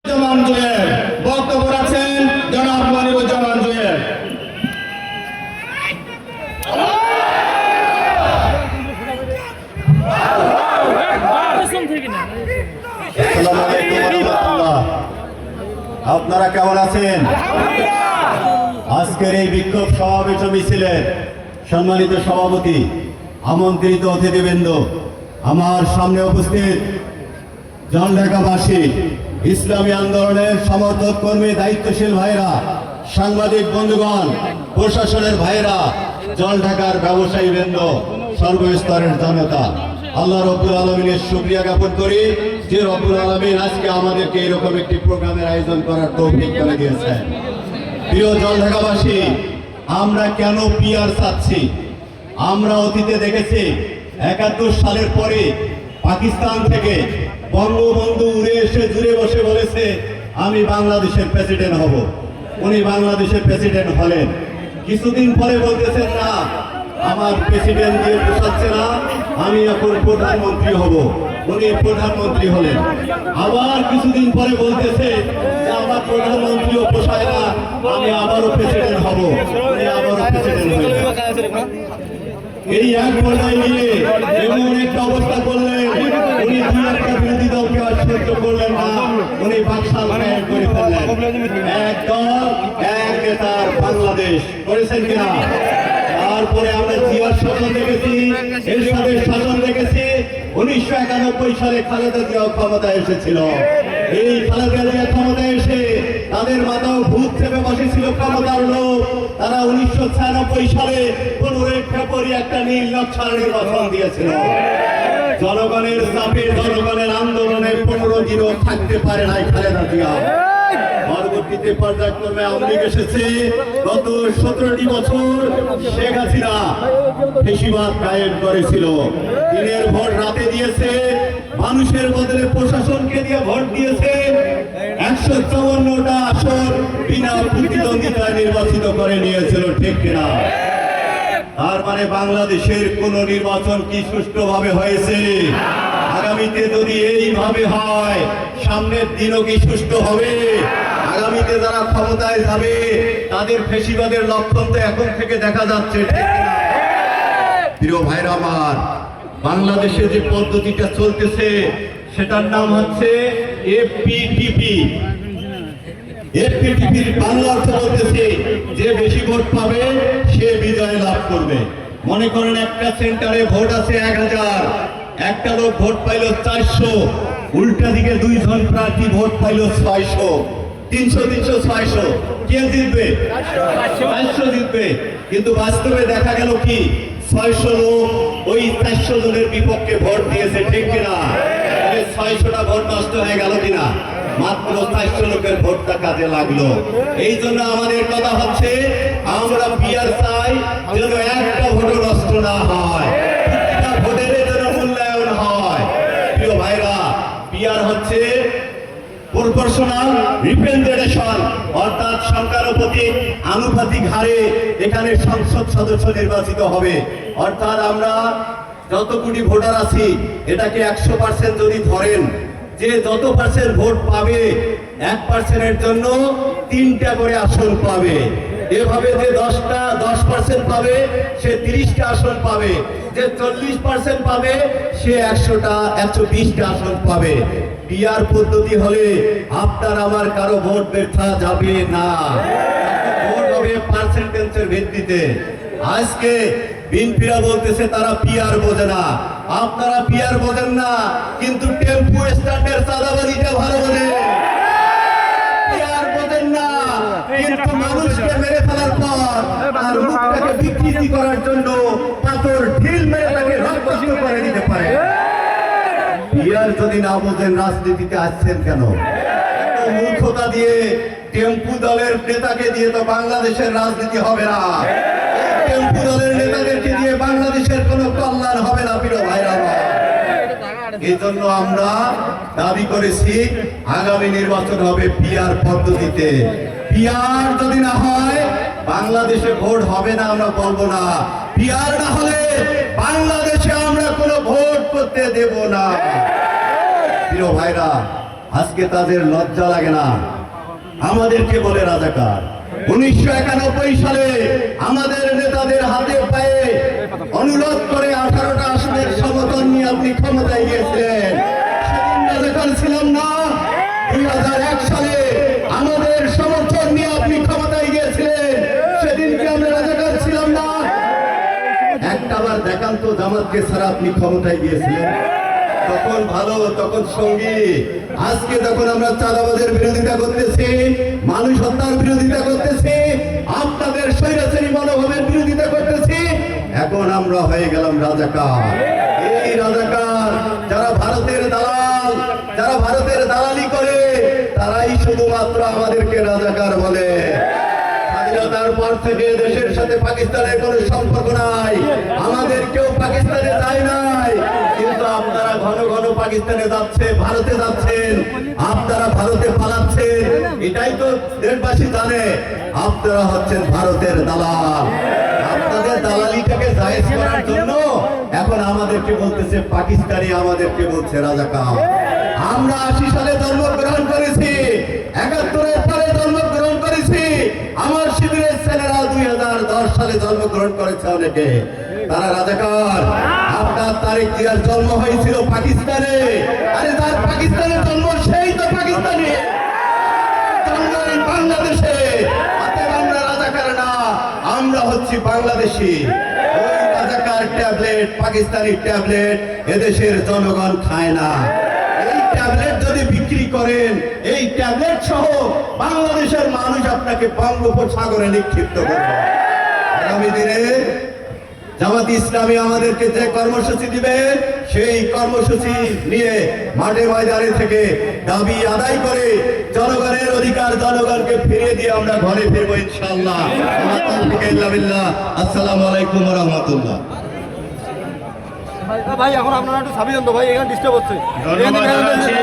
জামান জুয়েল বক্তব্য রাখছেন জনাব মনিরুজ্জামান জুয়েল। আপনারা কেমন আছেন? আজকের এই বিক্ষোভ সমাবেশ মিছিলের সম্মানিত সভাপতি, আমন্ত্রিত অতিথিবৃন্দ, আমার সামনে উপস্থিত জলঢাকাবাসী, ইসলামী আন্দোলনের সমর্থক কর্মী, দায়িত্বশীল ভাইরা, সাংবাদিক বন্ধুগণ, প্রশাসনের ভাইরা, জলঢাকার ব্যবসায়ী বৃন্দ, সর্বস্তরের জনতা, আল্লাহ রব্বুল আলমিনের শুকরিয়া জ্ঞাপন করি যে রব্বুল আলমিন আজকে আমাদেরকে এরকম একটি প্রোগ্রামের আয়োজন করার তৌফিক করে দিয়েছেন। প্রিয় জলঢাকাবাসী, আমরা কেন পিআর চাচ্ছি? আমরা অতীতে দেখেছি ৭১ সালের পরে পাকিস্তান থেকে বঙ্গবন্ধু উড়ে এসে জুড়ে বসে বলেছে আমি বাংলাদেশের প্রেসিডেন্ট হব। উনি বাংলাদেশের প্রেসিডেন্ট হলেন। কিছুদিন পরে বলতেছেন না, আমার প্রেসিডেন্ট দিয়ে পোষাচ্ছে না, আমি এখন প্রধানমন্ত্রী হব। উনি প্রধানমন্ত্রী হলেন। আবার কিছুদিন পরে বলতেছে যে আমার প্রধানমন্ত্রীও পোষায় না, আমি আবারও প্রেসিডেন্ট হব। উনি আবারও প্রেসিডেন্ট হলেন। এই এক পর্যায়ে নিয়ে এমন একটা অবস্থা করলেন, উনি দুই একটা বিরোধী দলকে সহ্য করলেন না, উনি বাকশাল কায়েম করে ফেললেন। এক দল এক নেতার বাংলাদেশ করেছেন কিনা? তারপরে আমরা জিয়ার শাসন দেখেছি, এরশাদের শাসন দেখেছি। ১৯৯১ সালে খালেদা জিয়া ক্ষমতায় এসেছিল। এই খালেদা জিয়া ক্ষমতায় এসে তাদের মাথাও ভূত চেপে বসেছিল ক্ষমতার লোক। তারা ১৯৯৬ সালে ১৫ ফেব্রুয়ারি একটা নীল নকশার নির্বাচন দিয়েছিল। জনগণের চাপে, জনগণের আন্দোলনে ১৫ দিনও থাকতে পারে নাই খালেদা জিয়া। পরবর্তীতে পর্যায়ক্রমে আওয়ামী লীগ এসেছে। গত ১৭টি বছর শেখ হাসিনা ফ্যাসিবাদ কায়েম করেছিল। দিনের ভোট রাতে দিয়েছে, মানুষের বদলে প্রশাসনকে দিয়ে ভোট দিয়েছে। ১৫৪টা আসন বিনা প্রতিদ্বন্দ্বিতায় নির্বাচিত করে নিয়েছিল, ঠিক কিনা? তার মানে বাংলাদেশের কোন নির্বাচন কি সুষ্ঠুভাবে হয়েছে? আগামীতে যদি এইভাবে হয়, সামনের দিনও কি সুষ্ঠু হবে? আগামীতে যারা ক্ষমতায় যাবে তাদের ফ্যাসিবাদের লক্ষণ তো এখন থেকে দেখা যাচ্ছে, ঠিক না? প্রিয় ভাইরা আমার, বাংলাদেশে যে পদ্ধতিটা চলতেছে সেটার নাম হচ্ছে এফপিটিপি। এফপিটিপির বাংলা অর্থ বলতেছে যে বেশি ভোট পাবে সে বিজয় লাভ করবে। মনে করেন একটা সেন্টারে ভোট আছে ১০০০, একটা লোক ভোট পাইল ৪০০, উল্টা দিকে দুইজন প্রার্থী ভোট পাইল ৬০০, ৩০০, ৩০০, ৬০০, কে জিতবে? ৪০০ জিতবে। কিন্তু বাস্তবে দেখা গেল কি ৬০০ লোক ওই ৪০০ জনের বিপক্ষে ভোট দিয়েছে, ঠিক কিনা? ৬০০টা ভোট নষ্ট হয়ে গেল কিনা? মাত্র ৪০০ লোকের ভোটটা কাজে লাগলো। এই জন্য আমাদের কথা হচ্ছে আমরা পিআর চাই যেন একটা ভোটও নষ্ট না হয়, ভোটের যেন মূল্যায়ন হয়। প্রিয় ভাইরা, পিআর হচ্ছে প্রপোর্শনাল রিপ্রেজেন্টেশন, অর্থাৎ সংখ্যানুপাতিক আনুপাতিক হারে এখানে সংসদ সদস্য নির্বাচিত হবে। অর্থাৎ আমরা যত কোটি ভোটার আছি এটাকে ১০০% যদি ধরেন, যে যত পার্সেন্ট ভোট পাবে ১%-এর জন্য ৩টা করে আসন পাবে। এভাবে যে 10% পাবে সে 30টা আসন পাবে, যে 40% পাবে সে 120টা আসন পাবে। পিআর পদ্ধতি হলে আপনার আমার কারো ভোট ব্যর্থ যাবে না, ভোট হবে পার্সেন্টেজের ভিত্তিতে। আজকে বিএনপিরা বলতেছে তারা পিআর বোঝে না। আপনারা পিআর বোঝেন না, কিন্তু টেম্পু স্ট্যান্ডের চাঁদাবাজিটা ভালো বোঝেন। পিআর বোঝেন না, কিন্তু মানুষকে মেরে ফেলার পর আর মুখটাকে বিকৃতি করার জন্য পাথর ঢিল মেরে তাকে রক্তাক্ত করে দিতে পারে। পিআর যদি না বোঝেন রাজনীতিতে আসছেন কেন? মূর্খতা দিয়ে টেম্পু দলের নেতাকে দিয়ে তো বাংলাদেশের রাজনীতি হবে না। টেম্পু দলের নেতাদেরকে দিয়ে বাংলাদেশের কোনো কল্যাণ হবে না। প্রিয় ভাইরা, এই জন্য আমরা দাবি করেছি আগামী নির্বাচন হবে পিআর পদ্ধতিতে। পিআর যদি না হয় বাংলাদেশে ভোট হবে না, আমরা বলবো না। পিআর না হলে বাংলাদেশে আমরা কোনো ভোট করতে দেব না। প্রিয় ভাইরা, আজকে তাদের লজ্জা লাগে না, আমাদেরকে বলে রাজাকার। 1991 সালে আমাদের নেতাদের হাতে পায়ে অনুরোধ করে 18টা আসনের সমর্থন নিয়ে আপনি ক্ষমতায় গিয়েছিলেন, সেদিন রাজাকার ছিলাম না? 2001 সালে আমাদের সমর্থন নিয়ে আপনি ক্ষমতায় গিয়েছিলেন, সেদিন কি আমরা রাজাকার ছিলাম না? একটাবার দেখান তো জামাতকে ছাড়া আপনি ক্ষমতায় গিয়েছিলেন। তখন ভালো, তখন সঙ্গী। আজকে যখন আমরা চাঁদাবাজের বিরোধিতা করতেছি, মানুষ হত্যার বিরোধিতা করতেছি, আপনাদের স্বৈরাচারী মনোভাবের বিরোধিতা করতেছি, এখন আমরা হয়ে গেলাম রাজাকার। এই রাজাকার যারা ভারতের দালাল, যারা ভারতের দালালি করে, তারাই শুধুমাত্র আমাদেরকে রাজাকার বলে। স্বাধীনতার পর থেকে দেশের সাথে পাকিস্তানের কোনো সম্পর্ক নাই, আমাদের কেউ পাকিস্তানে যায় নাই, কিন্তু আপনারা ঘন ঘন পাকিস্তানে যাচ্ছে, ভারতে যাচ্ছেন, আপনারা ভারতে পালাচ্ছেন, এটাই তো দেশবাসী জানে। আপনারা হচ্ছেন ভারতের দালাল। আপনাদের দালালিটাকে জায়েজ করার জন্য এখন আমাদেরকে বলতেছে পাকিস্তানি, আমাদেরকে বলছে রাজাকার। আমরা 80 সালে জন্মগ্রহণ করেছি, 71-এর পরে জন্মগ্রহণ করেছি, আমার শিবিরের ছেলেরা 2010 সালে জন্মগ্রহণ করেছে অনেকে, তারা রাজাকার। আপনার তারেক জিয়ার জন্ম হয়েছিল পাকিস্তানে, আরে তার পাকিস্তানের জন্ম, সেই তো পাকিস্তানি জন্ম এই বাংলাদেশে। অতএব আমরা রাজাকার না, আমরা হচ্ছি বাংলাদেশি। ওই রাজাকার ট্যাবলেট, পাকিস্তানি ট্যাবলেট এদেশের জনগণ খায় না। এই ট্যাবলেট যদি বিক্রি করেন, এই ট্যাবলেট সহ বাংলাদেশের মানুষ আপনাকে বঙ্গোপসাগরে নিক্ষিপ্ত করবে। আগামী দিনে জামাত ইসলামী আমাদেরকে যে কর্মসূচি দিবে, সেই কর্মসূচি নিয়ে মাঠে ময়দানে থেকে দাবি আদায় করে জনগণের অধিকার জনগণকে ফিরিয়ে দিয়ে আমরা ঘরে ফিরবো ইনশাআল্লাহ। আসসালামু আলাইকুম ওয়া রাহমাতুল্লাহ। ভাই এখন আপনারা একটু সাবধান তো ভাই, এখানে ডিস্টার্ব হচ্ছে। ধন্যবাদ জানাচ্ছি।